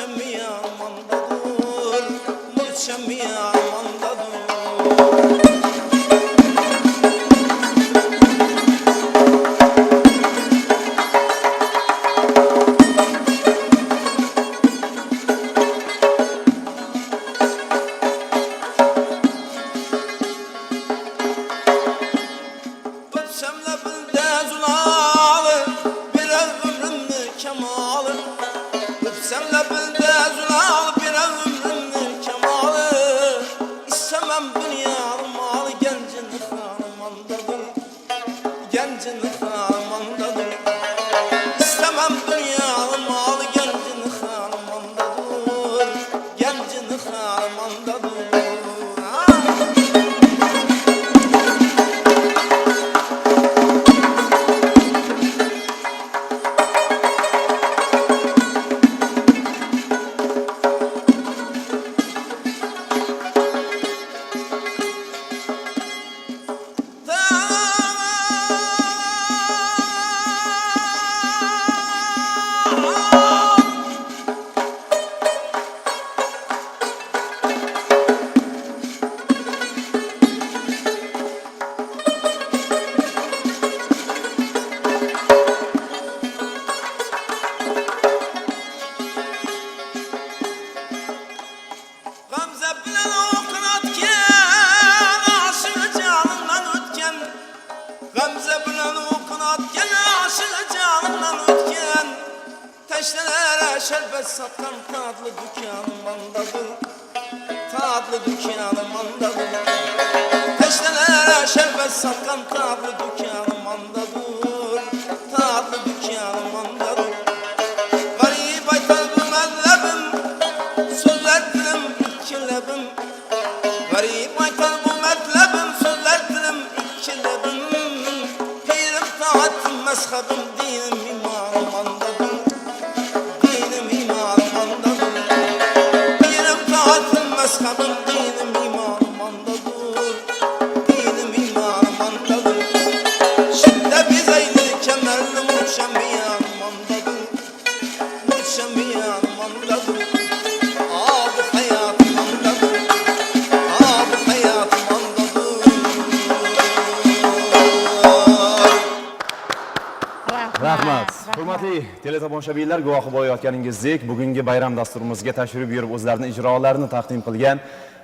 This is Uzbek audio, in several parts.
yamandadır, murçam yamandadır. Öpsemle bilde zulalı, bir ömrümdür kemalı. Öpsemle bilde zulalı, bir ömrümdür kemalı. İstemem dünyanın malı, gencin harmandadır, gencin harmandadır. İstemem dünyanın malı, gencin harmandadır, gencin harmandadır. Gamze bilen okun atken, aşığı canından ötken. Gamze bilen okun atken, aşığı canından ötken. Teşnelere şerbet satkan tatlı dükkanım mandadır, tatlı dükkanım mandadır. Teşnelere şerbet satkan tatlı dükkanım mandadır, tatlı dükkanım mandadır. Garip aytar bu mezlebim, sözler dilim ikilebim. Garip aytar bu metlebim, sözler dilim ikilebim. Pirim taatim mezhebim, dinim imanım andadır, dinim imanım andadır. Pirim taatim mezhebim, dinim imanım andadır, dinim imanım andadır. Şimdi biz eyli kemerli murşam bir yanım andadır, murşam bir yanım andadır. Abi hayatım andadır, abi hayatım andadır. Rahmat. Hurmatli teletomoshabinlar, guvohi bo'layotganingizdek, bugungi bayram dasturimizga tashrif buyurib o'zlarining ijrolarini taqdim qilgan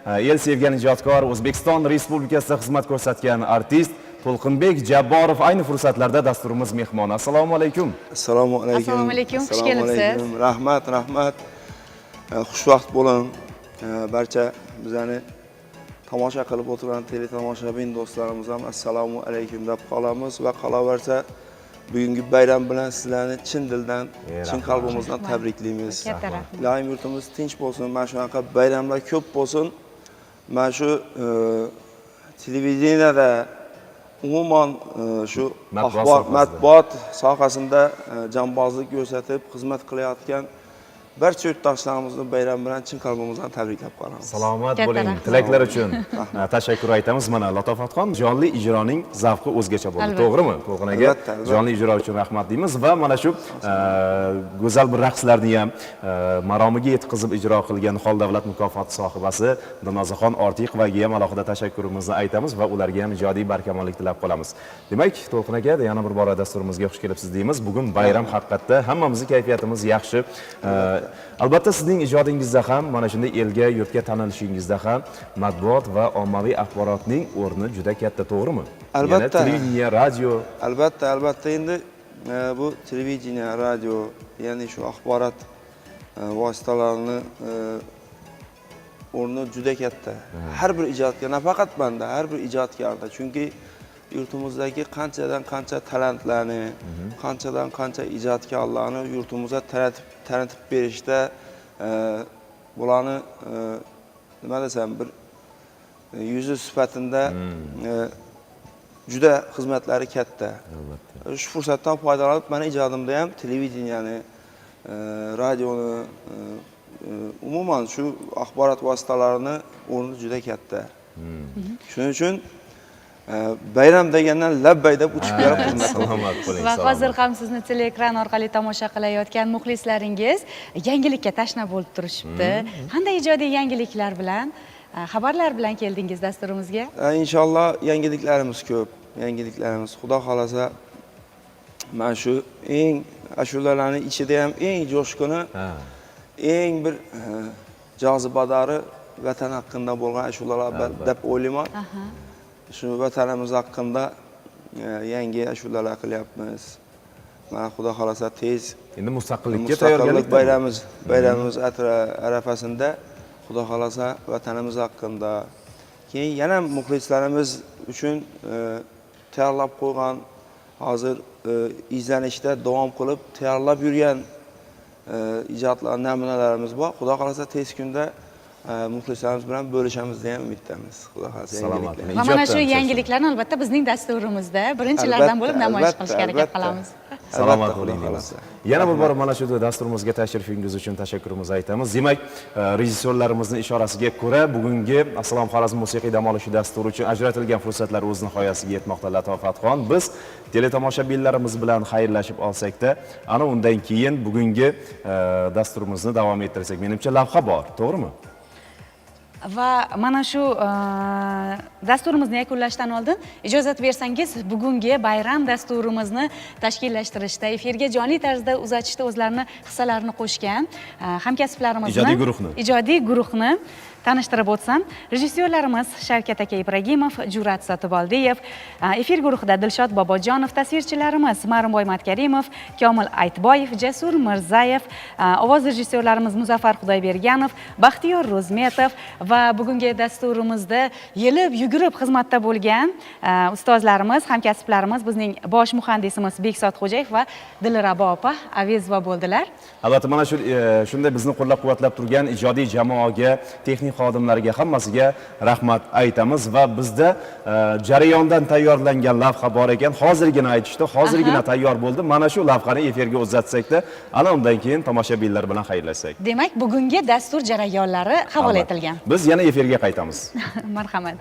el sevgan ijodkor, O'zbekiston Respublikasida xizmat ko'rsatgan artist To'lqinbek Jabborov ayni fursatlarda dasturimiz mehmoni. Assalomu alaykum. Assalomu alaykum. Assalomu alaykum, xush Assalomu kelibsiz. alaykum. Rahmat, rahmat. Xushvaqt bo'ling. Barcha bizani tomosha qilib o'tirgan teletomoshabin do'stlarimiz ham assalomu alaykum deb qolamiz va qolaversa bugungi bayram bilan sizlarni chin dildan, chin qalbimizdan tabriklaymiz. Katta rahmat. Ilohim yurtimiz tinch bo'lsin, mana shunaqa bayramlar ko'p bo'lsin. Mana shu televideniyada umuman shu matbuot sohasida jambozlik ko'rsatib xizmat qilayotgan barcha yurtdoshlarimizni bayram bilan chin qalbimizdan tabriklab qolamiz. Salomat Katta bo'ling. rahmat. Tilaklar uchun tashakkur aytamiz. Mana Latofatxon jonli ijroning zavqi o'zgacha bo'ldi. Albatta. To'g'rimi? To'lqin aka Albatta, albatta. jonli ijro uchun rahmat deymiz va mana shu go'zal bir raqslarni ham maromiga yetkazib ijro qilgan Xol davlat mukofoti sohibasi Dilnozaxon Ortiqovaga ham alohida tashakkurimizni aytamiz va ularga ham ijodiy barkamollik tilab qolamiz. Demak, To'lqin aka yana bir bora dasturimizga xush kelibsiz deymiz. Bugun bayram haqiqatda hammamizning kayfiyatimiz yaxshi. Albatta sizning ijodingizda ham mana shunday elga, yurtga tanilishingizda ham matbuot va ommaviy axborotning o'rni juda katta, to'g'rimi? Albatta. Yana televideniya, radio. Albatta, albatta endi bu televideniya, radio, ya'ni shu axborot vositalarini o'rni juda katta. Har bir ijodkor, nafaqat banda, har bir ijodkorda, chunki yurtimizdagi qanchadan qancha talantlarni, qanchadan qancha ijodkorlarni yurtimizga tanitib berishda bularni nima desam, bir yuzi sifatida juda xizmatlari katta. Shu fursatdan foydalanib, meni ijodimda ham televideniyani, radioni, umuman shu axborot vositalarini o'rni juda katta. Shuning uchun bayram degandan labbay deb uchib kelib xizmat qiladi. Salomat bo'ling. Va salomat. hozir ham sizni teleekran orqali tomosha qilayotgan muxlislaringiz yangilikka tashna bo'lib turishibdi. Qanday ijodiy yangiliklar bilan, xabarlar bilan keldingiz dasturimizga? Inshaalloh yangiliklarimiz ko'p. Yangiliklarimiz Xudo xolasa mana shu eng ashulalarning ichida ham eng jo'shqini, Ha. eng bir jozibadori vatan haqida bo'lgan ashulalar deb o'ylayman. Shu vatanimiz haqida yangi ashulalar qilyapmiz. Mana Xudo xolasa tez Endi mustaqillikka mustaqillik tayyorgarlik. bayramimiz arafasida Xudo xolasa vatanimiz haqida, keyin yana muxlislarimiz uchun tayyorlab qo'ygan, hozir izlanishda davom qilib tayyorlab yurgan ijodlar, namunalarimiz bor. Xudo xolasa tez kunda muxlislarimiz bilan bo'lishamiz degan umiddamiz. Xudo xolasa Salomat yangiliklar. bo'ling. Va mana shu Ijoddan yangiliklarni albatta bizning dasturimizda birinchilardan bo'lib namoyish qilishga harakat qilamiz. Salomat Albatta, bo'ling Xudo deymiz. xolasa. Yana bir bor mana shu dasturimizga tashrifingiz uchun tashakkurimizni aytamiz. Demak, rejissyorlarimizning ishorasiga ko'ra, bugungi Assalom Xorazm musiqiy dam olishi dasturi uchun ajratilgan fursatlar o'z nihoyasiga yetmoqda. Latofatxon, biz teletomoshabinlarimiz bilan xayrlashib olsak-da, ana undan keyin bugungi dasturimizni davom ettirsak, menimcha lavha bor, to'g'rimi? Va mana shu dasturimizni yakunlashdan oldin ijozat bersangiz, bugungi bayram dasturimizni tashkillashtirishda, efirga jonli tarzda uzatishda o'zlarini hissalarini qo'shgan hamkasblarimizni, ijodiy guruhni tanishtirib o'tsam. Rejissyorlarimiz Shavkat aka Ibragimov, Jurat Sotiboldiyev, efir guruhida Dilshod Bobojonov, tasvirchilarimiz Marimboy Matkarimov, Komil Aytboyev, Jasur Mirzayev, ovoz rejissyorlarimiz Muzaffar Xudoyberganov, Baxtiyor Ro'zmetov va bugungi dasturimizda yelib yugurib xizmatda bo'lgan ustozlarimiz, hamkasblarimiz, bizning bosh muhandisimiz Bekzod Xo'jayev va Dilrabo opa Avezova bo'ldilar. Albatta, mana shu shunday bizni qo'llab-quvvatlab turgan ijodiy jamoaga, texnik xodimlarga hammasiga rahmat aytamiz va bizda jarayondan tayyorlangan lavha bor ekan. Hozirgina aytishdi, hozirgina tayyor bo'ldi. Mana shu lavhani efirga uzatsak-da, ana undan keyin tomoshabinlar bilan xayrlashsak. Demak, bugungi dastur jarayonlari havola etilgan. Biz yana efirga qaytamiz. Marhamat.